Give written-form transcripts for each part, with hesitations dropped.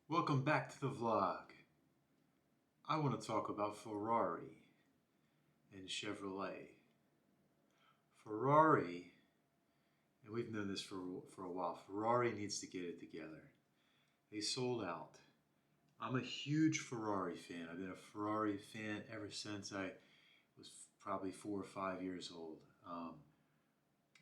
Welcome back to the vlog. I want to talk about Ferrari and Chevrolet. Ferrari, and we've known this for a while, Ferrari needs to get it together. They sold out. I'm a huge Ferrari fan. I've been a Ferrari fan ever since I was probably 4 or 5 years old.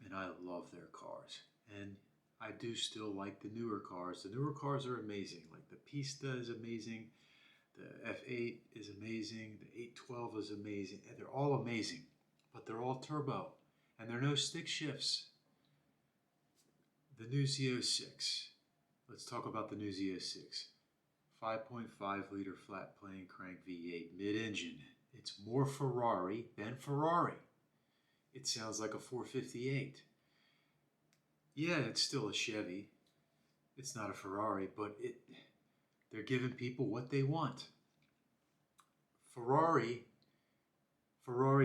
And I love their cars. And I do still like the newer cars. The newer cars are amazing. Like the Pista is amazing. The F8 is amazing. The 812 is amazing. And they're all amazing. But they're all turbo. And there are no stick shifts. The new Z06. Let's talk about the new Z06. 5.5 liter flat plane crank V8 mid-engine. It's more Ferrari than Ferrari. It sounds like a 458. Yeah, it's still a Chevy. It's not a Ferrari, but they're giving people what they want. Ferrari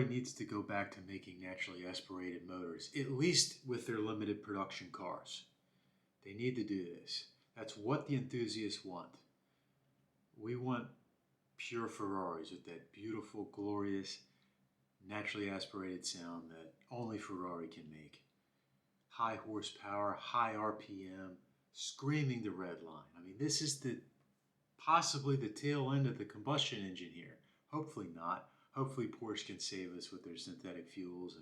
needs to go back to making naturally aspirated motors, at least with their limited production cars. They need to do this. That's what the enthusiasts want. We want pure Ferraris with that beautiful, glorious, naturally aspirated sound that only Ferrari can make. High horsepower, high RPM, screaming the red line. I mean, this is possibly the tail end of the combustion engine here. Hopefully not. Hopefully Porsche can save us with their synthetic fuels,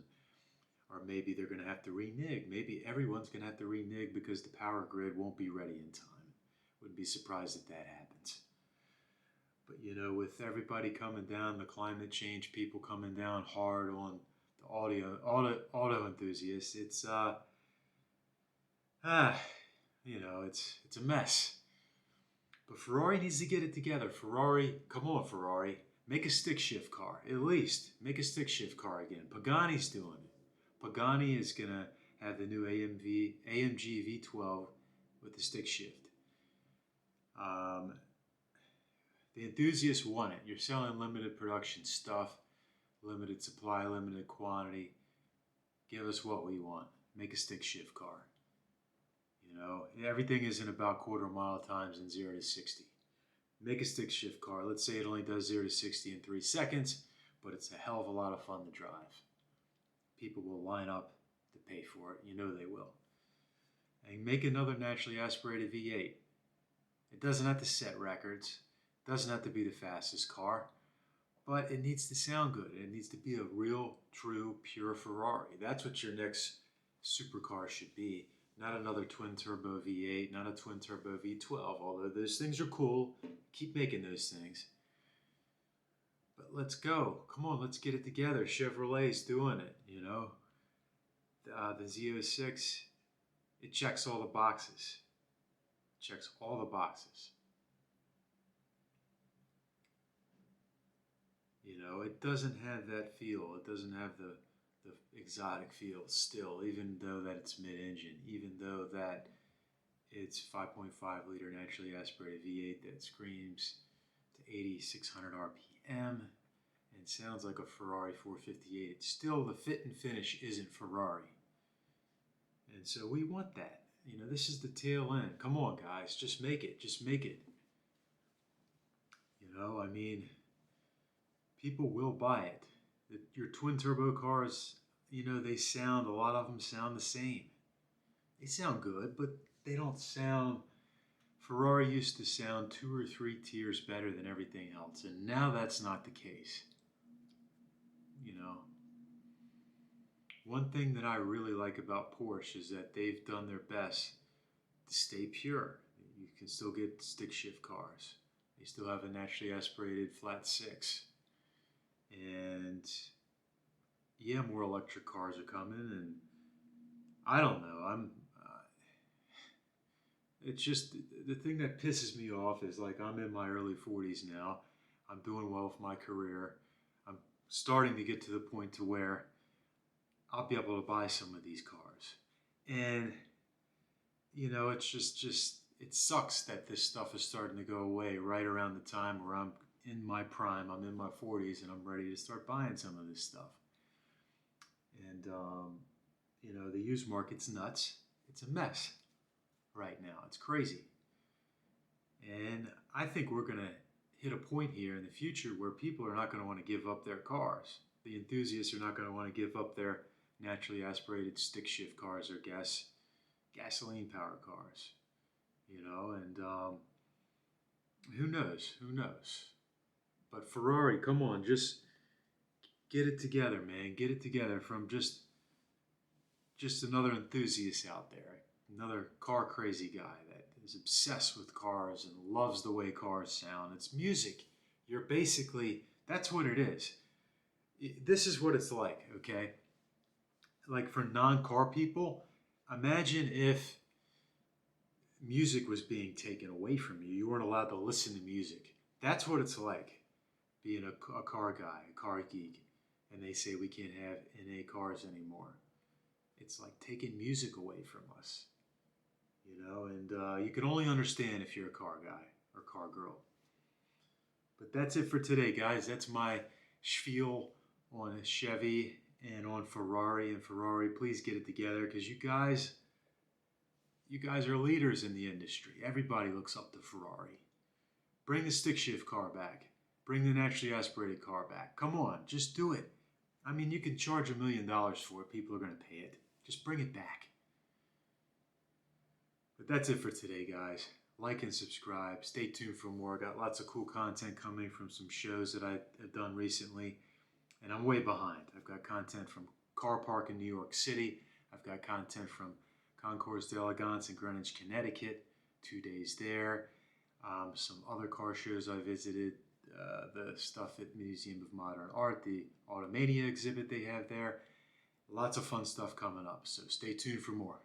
or maybe they're going to have to renege. Maybe everyone's going to have to renege because the power grid won't be ready in time. Wouldn't be surprised if that happens. But you know, with everybody coming down, the climate change people coming down hard on the auto enthusiasts, it's it's a mess. But Ferrari needs to get it together. Ferrari, come on, Ferrari, make a stick shift car. At least make a stick shift car again. Pagani's doing it. Pagani is gonna have the new AMG V12 with the stick shift. The enthusiasts want it. You're selling limited production stuff, limited supply, limited quantity. Give us what we want. Make a stick shift car. You know, everything isn't about quarter mile times and 0 to 60. Make a stick shift car. Let's say it only does 0 to 60 in 3 seconds, but it's a hell of a lot of fun to drive. People will line up to pay for it. You know they will. And make another naturally aspirated V8. It doesn't have to set records. Doesn't have to be the fastest car, but it needs to sound good. It needs to be a real, true, pure Ferrari. That's what your next supercar should be. Not another twin-turbo V8, not a twin-turbo V12, although those things are cool. Keep making those things. But let's go. Come on, let's get it together. Chevrolet's doing it, you know. The Z06, it checks all the boxes. Checks all the boxes. You know, it doesn't have that feel. It doesn't have the exotic feel still, even though that it's mid-engine, even though that it's 5.5 liter naturally aspirated V8 that screams to 8,600 RPM and sounds like a Ferrari 458. It's still, the fit and finish isn't Ferrari. And so we want that. You know, this is the tail end. Come on, guys, just make it. Just make it. You know, I mean, people will buy it. Your twin turbo cars, you know, a lot of them sound the same. They sound good, but they don't sound, Ferrari used to sound 2 or 3 tiers better than everything else. And now that's not the case. You know, one thing that I really like about Porsche is that they've done their best to stay pure. You can still get stick shift cars. They still have a naturally aspirated flat 6. And yeah, more electric cars are coming, and I don't know. It's just the thing that pisses me off is, like, I'm in my early 40s now. I'm doing well with my career. I'm starting to get to the point to where I'll be able to buy some of these cars, and you know, it's just it sucks that this stuff is starting to go away right around the time where I'm in my prime. I'm in my 40s and I'm ready to start buying some of this stuff. And you know, the used market's nuts. It's a mess right now. It's crazy. And I think we're going to hit a point here in the future where people are not going to want to give up their cars. The enthusiasts are not going to want to give up their naturally aspirated stick shift cars or gasoline powered cars. And who knows? Who knows? But Ferrari, come on, just get it together, man. Get it together from just another enthusiast out there, another car crazy guy that is obsessed with cars and loves the way cars sound. It's music. You're basically, that's what it is. This is what it's like, okay? Like for non-car people, imagine if music was being taken away from you. You weren't allowed to listen to music. That's what it's like being a car guy, a car geek, and they say we can't have NA cars anymore. It's like taking music away from us, and you can only understand if you're a car guy or car girl. But that's it for today, guys. That's my spiel on Chevy and on Ferrari. And Ferrari, please get it together, because you guys are leaders in the industry. Everybody looks up to Ferrari. Bring the stick shift car back. Bring the naturally aspirated car back. Come on, just do it. I mean, you can charge $1 million for it. People are going to pay it. Just bring it back. But that's it for today, guys. Like and subscribe. Stay tuned for more. I got lots of cool content coming from some shows that I've done recently. And I'm way behind. I've got content from Car Park in New York City. I've got content from Concours d'Elegance in Greenwich, Connecticut. 2 days there. Some other car shows I visited. The stuff at Museum of Modern Art, the Automania exhibit they have there. Lots of fun stuff coming up, so stay tuned for more.